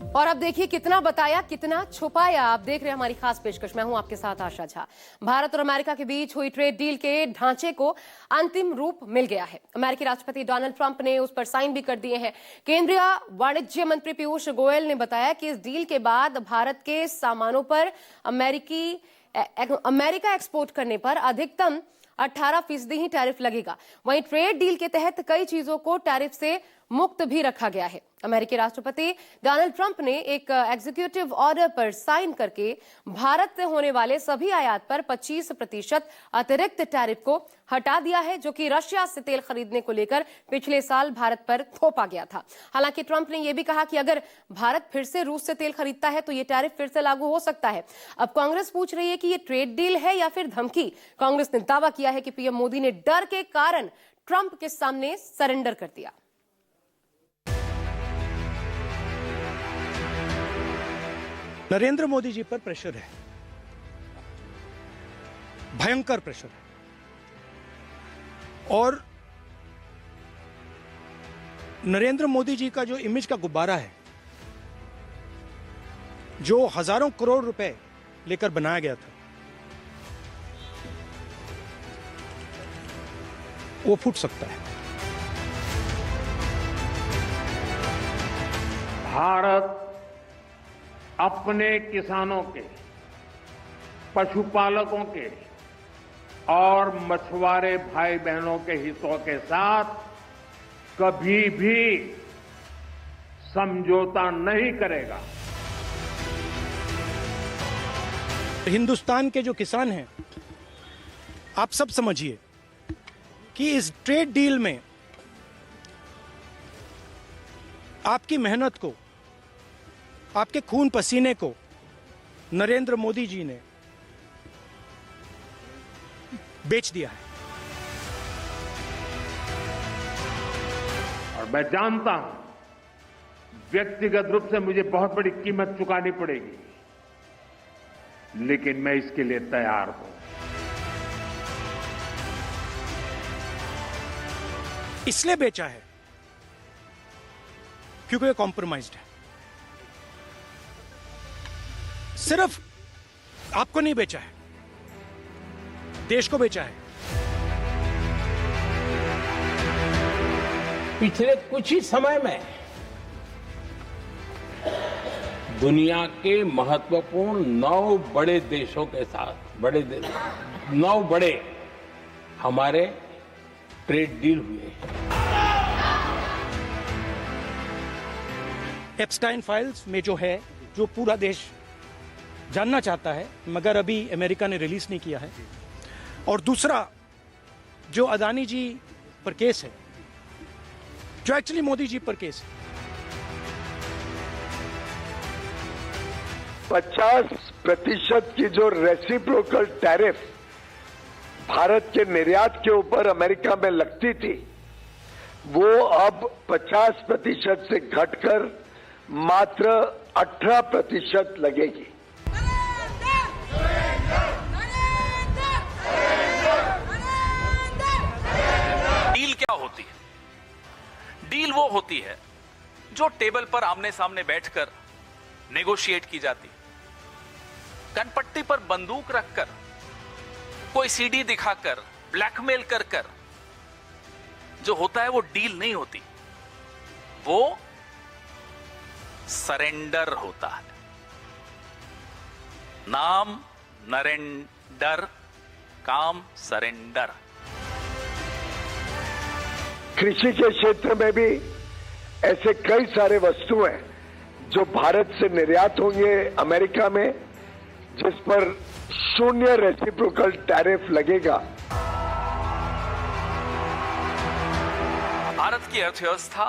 और अब देखिए कितना बताया कितना छुपाया। आप देख रहे हैं हमारी खास पेशकश। मैं हूं आपके साथ आशा झा। भारत और अमेरिका के बीच हुई ट्रेड डील के ढांचे को अंतिम रूप मिल गया है। अमेरिकी राष्ट्रपति डोनाल्ड ट्रंप ने उस पर साइन भी कर दिए हैं। केंद्रीय वाणिज्य मंत्री पीयूष गोयल ने बताया कि इस डील के बाद भारत के सामानों पर अमेरिका एक्सपोर्ट करने पर अधिकतम 18% ही टैरिफ लगेगा। वहीं ट्रेड डील के तहत कई चीजों को टैरिफ से मुक्त भी रखा गया है। अमेरिकी राष्ट्रपति डोनाल्ड ट्रंप ने एक एग्जीक्यूटिव ऑर्डर पर साइन करके भारत से होने वाले सभी आयात पर 25% अतिरिक्त टैरिफ को हटा दिया है, जो कि रशिया से तेल खरीदने को लेकर पिछले साल भारत पर थोपा गया था। हालांकि ट्रंप ने यह भी कहा कि अगर भारत फिर से रूस से तेल खरीदता है तो यह टैरिफ फिर से लागू हो सकता है। अब कांग्रेस पूछ रही है कि यह ट्रेड डील है या फिर धमकी। कांग्रेस ने दावा किया है कि पीएम मोदी ने डर के कारण ट्रंप के सामने सरेंडर कर दिया। नरेंद्र मोदी जी पर प्रेशर है, भयंकर प्रेशर है। और नरेंद्र मोदी जी का जो इमेज का गुब्बारा है, जो हजारों करोड़ रुपए लेकर बनाया गया था, वो फूट सकता है। भारत अपने किसानों के, पशुपालकों के और मछुआरे भाई बहनों के हितों के साथ कभी भी समझौता नहीं करेगा। हिंदुस्तान के जो किसान हैं, आप सब समझिए कि इस ट्रेड डील में आपकी मेहनत को, आपके खून पसीने को नरेंद्र मोदी जी ने बेच दिया है। और मैं जानता हूं व्यक्तिगत रूप से मुझे बहुत बड़ी कीमत चुकानी पड़ेगी, लेकिन मैं इसके लिए तैयार हूं। इसलिए बेचा है क्योंकि ये कॉम्प्रोमाइज्ड है। सिर्फ आपको नहीं बेचा है, देश को बेचा है। पिछले कुछ ही समय में दुनिया के महत्वपूर्ण 9 बड़े देशों के साथ 9 बड़े हमारे ट्रेड डील हुए। एप्स्टाइन फाइल्स में जो है, जो पूरा देश जानना चाहता है, मगर अभी अमेरिका ने रिलीज नहीं किया है। और दूसरा जो अदानी जी पर केस है, जो एक्चुअली मोदी जी पर केस है। 50% की जो रेसिप्रोकल टैरिफ भारत के निर्यात के ऊपर अमेरिका में लगती थी, वो अब 50% से घटकर मात्र 18% लगेगी। डील क्या होती है? डील वो होती है जो टेबल पर आमने सामने बैठकर नेगोशिएट की जाती है। कनपट्टी पर बंदूक रखकर, कोई सीडी दिखाकर, ब्लैकमेल कर जो होता है वो डील नहीं होती, वो सरेंडर होता है। नाम नरेंडर, काम सरेंडर। कृषि के क्षेत्र में भी ऐसे कई सारे वस्तुएं जो भारत से निर्यात होंगे अमेरिका में, जिस पर 0 रेसिप्रोकल टैरिफ लगेगा। भारत की अर्थव्यवस्था,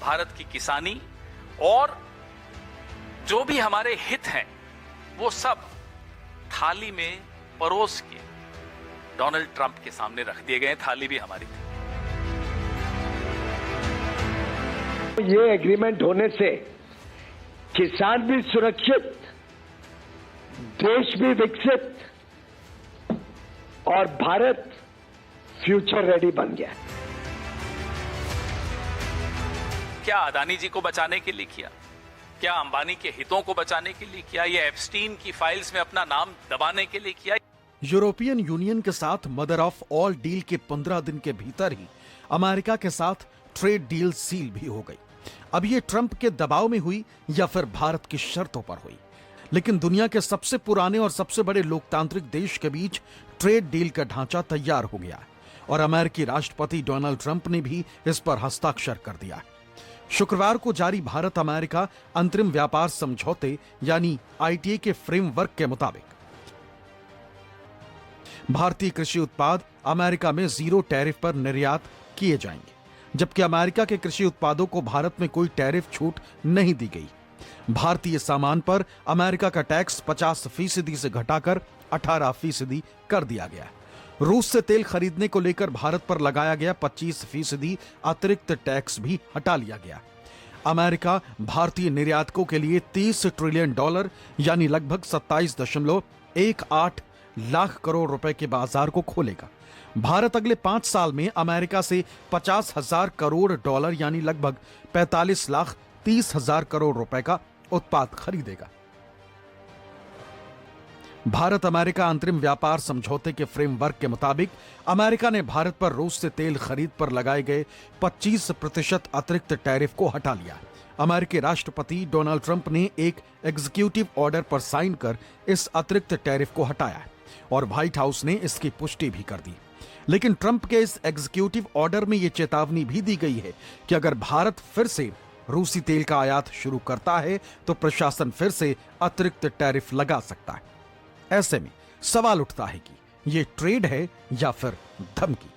भारत की किसानी और जो भी हमारे हित हैं, वो सब थाली में परोस के डोनाल्ड ट्रंप के सामने रख दिए गए। थाली भी हमारी थी। ये एग्रीमेंट होने से किसान भी सुरक्षित, देश भी विकसित और भारत फ्यूचर रेडी बन गया। क्या अदानी जी को बचाने के लिए किया? क्या अंबानी के हितों को बचाने के लिए किया, या एप्स्टीन की फाइल्स में अपना नाम दबाने के लिए किया? यूरोपियन यूनियन के साथ मदर ऑफ ऑल डील के 15 दिन के भीतर ही अमेरिका के साथ ट्रेड डील सील भी हो गई। अब ये ट्रंप के दबाव में हुई या फिर भारत की शर्तों पर हुई, लेकिन दुनिया के सबसे पुराने और सबसे बड़े लोकतांत्रिक देश के बीच ट्रेड डील का ढांचा तैयार हो गया और अमेरिकी राष्ट्रपति डोनाल्ड ट्रंप ने भी इस पर हस्ताक्षर कर दिया। शुक्रवार को जारी भारत अमेरिका अंतरिम व्यापार समझौते यानी आईटीए के फ्रेमवर्क के मुताबिक भारतीय कृषि उत्पाद अमेरिका में 0 टैरिफ पर निर्यात किए जाएंगे, जबकि अमेरिका के कृषि उत्पादों को भारत में कोई टैरिफ छूट नहीं दी गई। भारतीय सामान पर अमेरिका का टैक्स 50% से घटाकर 18% कर दिया गया। रूस से तेल खरीदने को लेकर भारत पर लगाया गया 25% अतिरिक्त टैक्स भी हटा लिया गया। अमेरिका भारतीय निर्यातकों के लिए $30 ट्रिलियन यानी लगभग 27.18 लाख करोड़ रुपए के बाजार को खोलेगा। भारत अगले 5 साल में अमेरिका से $50,000 करोड़ यानी लगभग 45,30,000 करोड़ रुपए का उत्पाद खरीदेगा। भारत अमेरिका अंतरिम व्यापार समझौते के फ्रेमवर्क के मुताबिक अमेरिका ने भारत पर रूस से तेल खरीद पर लगाए गए 25% अतिरिक्त टैरिफ को हटा लिया। अमेरिकी राष्ट्रपति डोनाल्ड ट्रंप ने एक एग्जीक्यूटिव ऑर्डर पर साइन कर इस अतिरिक्त टैरिफ को हटाया और व्हाइट हाउस ने इसकी पुष्टि भी कर दी। लेकिन ट्रंप के इस एग्जीक्यूटिव ऑर्डर में यह चेतावनी भी दी गई है कि अगर भारत फिर से रूसी तेल का आयात शुरू करता है तो प्रशासन फिर से अतिरिक्त टैरिफ लगा सकता है। ऐसे में सवाल उठता है कि ये ट्रेड है या फिर धमकी।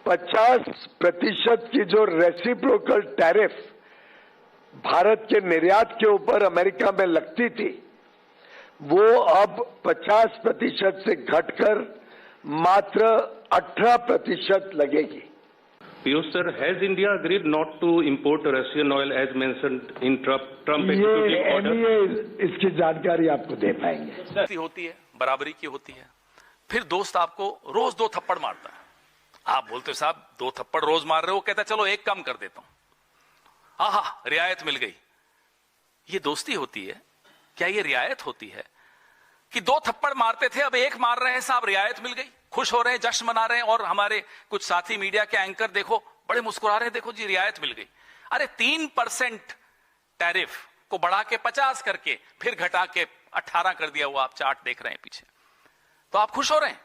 50% की जो रेसिप्रोकल टैरिफ भारत के निर्यात के ऊपर अमेरिका में लगती थी, वो अब 50% से घटकर मात्र 18% लगेगी। Piyush sir, has India agreed not to import Russian oil as mentioned in Trump executive order? ये इसकी जानकारी आपको दे पाएंगे। होती है, बराबरी की होती है। फिर दोस्त आपको रोज 2 थप्पड़ मारता है। आप बोलते हो साहब 2 थप्पड़ रोज मार रहे हो, कहता चलो 1 कम कर देता हूं। आहा, रियायत मिल गई। ये दोस्ती होती है क्या? ये रियायत होती है कि 2 थप्पड़ मारते थे, अब 1 मार रहे हैं साहब, रियायत मिल गई, खुश हो रहे हैं, जश्न मना रहे हैं। और हमारे कुछ साथी मीडिया के एंकर देखो बड़े मुस्कुरा रहे हैं, देखो जी रियायत मिल गई। अरे 3% टैरिफ को बढ़ा के 50 करके फिर घटा के 18 कर दिया, वो आप चार्ट देख रहे हैं पीछे, तो आप खुश हो रहे हैं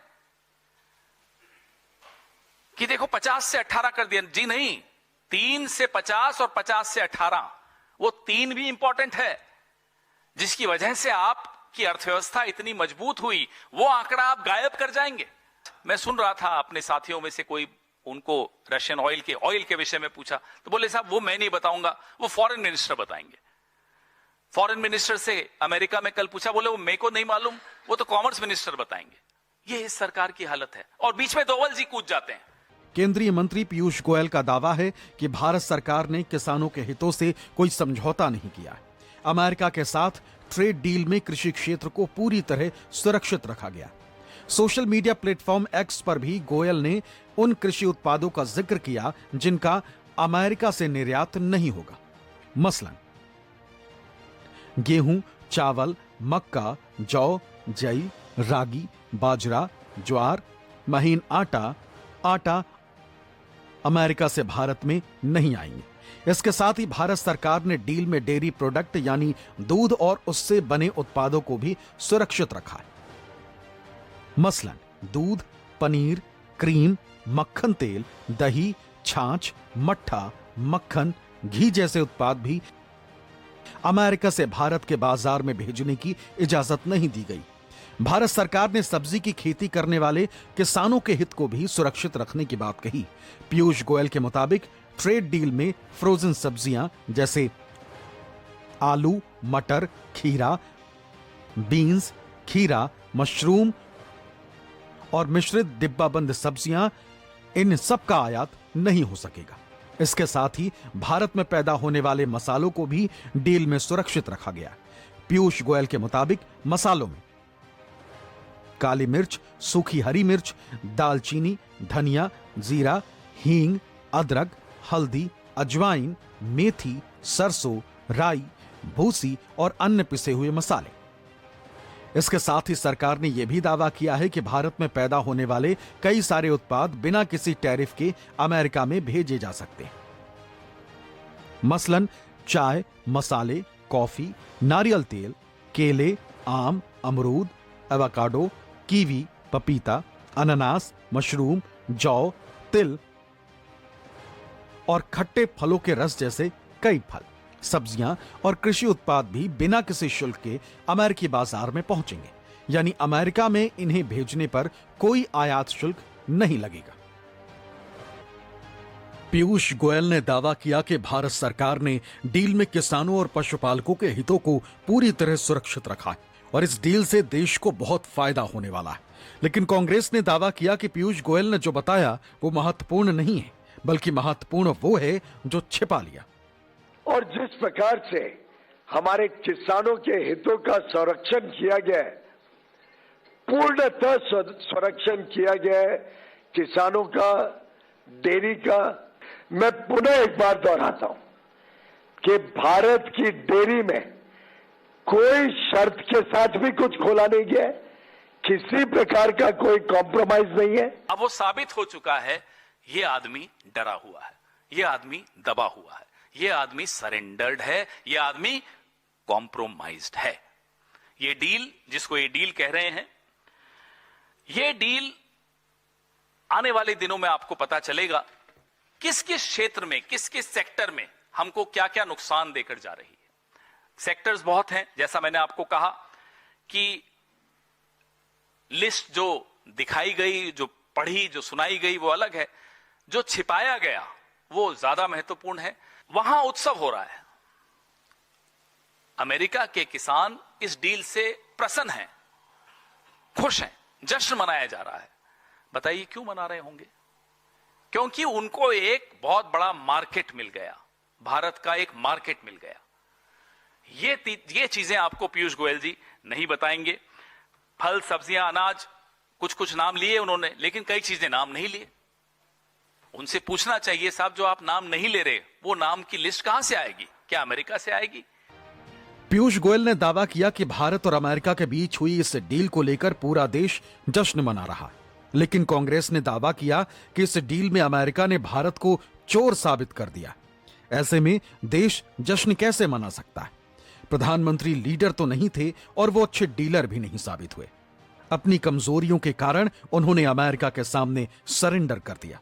कि देखो 50 से 18 कर दिया? जी नहीं, 3 से 50 और 50 से 18, वो 3 भी इंपॉर्टेंट है, जिसकी वजह से आपकी अर्थव्यवस्था इतनी मजबूत हुई। वो आंकड़ा आप गायब कर जाएंगे। मैं सुन रहा था अपने साथियों में से कोई उनको रशियन ऑयल के विषय में पूछा, तो बोले साहब वो मैं नहीं बताऊंगा, वो फॉरेन मिनिस्टर बताएंगे। फॉरेन मिनिस्टर से अमेरिका में कल पूछा, बोले वो मेरे को नहीं मालूम, वो तो कॉमर्स मिनिस्टर बताएंगे। ये इस सरकार की हालत है। और बीच में दोवल जी कूद जाते हैं। केंद्रीय मंत्री पीयूष गोयल का दावा है कि भारत सरकार ने किसानों के हितों से कोई समझौता नहीं किया। अमेरिका के साथ ट्रेड डील में कृषि क्षेत्र को पूरी तरह सुरक्षित रखा गया। सोशल मीडिया प्लेटफॉर्म एक्स पर भी गोयल ने उन कृषि उत्पादों का जिक्र किया जिनका अमेरिका से निर्यात नहीं होगा। मसलन गेहूं, चावल, मक्का, जौ, जई, रागी, बाजरा, ज्वार, महीन आटा अमेरिका से भारत में नहीं आएंगे। इसके साथ ही भारत सरकार ने डील में डेयरी प्रोडक्ट यानी दूध और उससे बने उत्पादों को भी सुरक्षित रखा है। मसलन दूध, पनीर, क्रीम, मक्खन तेल, दही, छाछ, मट्ठा, मक्खन, घी जैसे उत्पाद भी अमेरिका से भारत के बाजार में भेजने की इजाजत नहीं दी गई। भारत सरकार ने सब्जी की खेती करने वाले किसानों के हित को भी सुरक्षित रखने की बात कही। पीयूष गोयल के मुताबिक ट्रेड डील में फ्रोजन सब्जियां जैसे आलू, मटर, खीरा, बीन्स, खीरा, मशरूम और मिश्रित डिब्बाबंद सब्जियां, इन सब का आयात नहीं हो सकेगा। इसके साथ ही भारत में पैदा होने वाले मसालों को भी डील में सुरक्षित रखा गया। पीयूष गोयल के मुताबिक मसालों में काली मिर्च, सूखी हरी मिर्च, दालचीनी, धनिया, जीरा, हींग, अदरक, हल्दी, अजवाइन, मेथी, सरसों, राई, भूसी और अन्य पिसे हुए मसाले। इसके साथ ही सरकार ने यह भी दावा किया है कि भारत में पैदा होने वाले कई सारे उत्पाद बिना किसी टैरिफ के अमेरिका में भेजे जा सकते हैं। मसलन चाय, मसाले, कॉफी, नारियल तेल, केले, आम, अमरूद, एवोकाडो, कीवी, पपीता, अनानास, मशरूम, जौ, तिल और खट्टे फलों के रस जैसे कई फल, सब्जियां और कृषि उत्पाद भी बिना किसी शुल्क के अमेरिकी बाजार में पहुंचेंगे। यानी अमेरिका में इन्हें भेजने पर कोई आयात शुल्क नहीं लगेगा। पीयूष गोयल ने दावा किया कि भारत सरकार ने डील में किसानों और पशुपालकों के हितों को पूरी तरह सुरक्षित रखा है और इस डील से देश को बहुत फायदा होने वाला है। लेकिन कांग्रेस ने दावा किया कि पीयूष गोयल ने जो बताया वो महत्वपूर्ण नहीं है, बल्कि महत्वपूर्ण वो है जो छिपा लिया। और जिस प्रकार से हमारे किसानों के हितों का संरक्षण किया गया है, पूर्णतः संरक्षण किया गया है किसानों का, डेयरी का। मैं पुनः एक बार दोहराता हूं कि भारत की डेयरी में कोई शर्त के साथ भी कुछ खोला नहीं गया है, किसी प्रकार का कोई कॉम्प्रोमाइज नहीं है। अब वो साबित हो चुका है, ये आदमी डरा हुआ है, ये आदमी दबा हुआ है, ये आदमी सरेंडर्ड है, ये आदमी कॉम्प्रोमाइज्ड है। ये डील, जिसको ये डील कह रहे हैं, ये डील आने वाले दिनों में आपको पता चलेगा किस किस क्षेत्र में, किस किस सेक्टर में हमको क्या क्या नुकसान देकर जा रही है। सेक्टर्स बहुत हैं, जैसा मैंने आपको कहा कि लिस्ट जो दिखाई गई, जो पढ़ी, जो सुनाई गई वो अलग है, जो छिपाया गया वो ज्यादा महत्वपूर्ण है। वहां उत्सव हो रहा है, अमेरिका के किसान इस डील से प्रसन्न हैं, खुश हैं, जश्न मनाया जा रहा है। बताइए क्यों मना रहे होंगे? क्योंकि उनको एक बहुत बड़ा मार्केट मिल गया, भारत का एक मार्केट मिल गया। ये चीजें आपको पीयूष गोयल जी नहीं बताएंगे। फल, सब्जियां, अनाज, कुछ कुछ नाम लिए उन्होंने, लेकिन कई चीजें नाम नहीं लिए। उनसे पूछना चाहिए, साहब जो आप नाम नहीं ले रहे, वो नाम की लिस्ट कहां से आएगी? क्या अमेरिका से आएगी? पीयूष गोयल ने दावा किया कि भारत और अमेरिका के बीच हुई इस डील को लेकर पूरा देश जश्न मना रहा है। लेकिन कांग्रेस ने दावा किया कि इस डील में अमेरिका ने भारत को चोर साबित कर दिया। ऐसे में देश जश्न कैसे मना सकता है? प्रधानमंत्री लीडर तो नहीं थे और वो अच्छे डीलर भी नहीं साबित हुए। अपनी कमजोरियों के कारण उन्होंने अमेरिका के सामने सरेंडर कर दिया।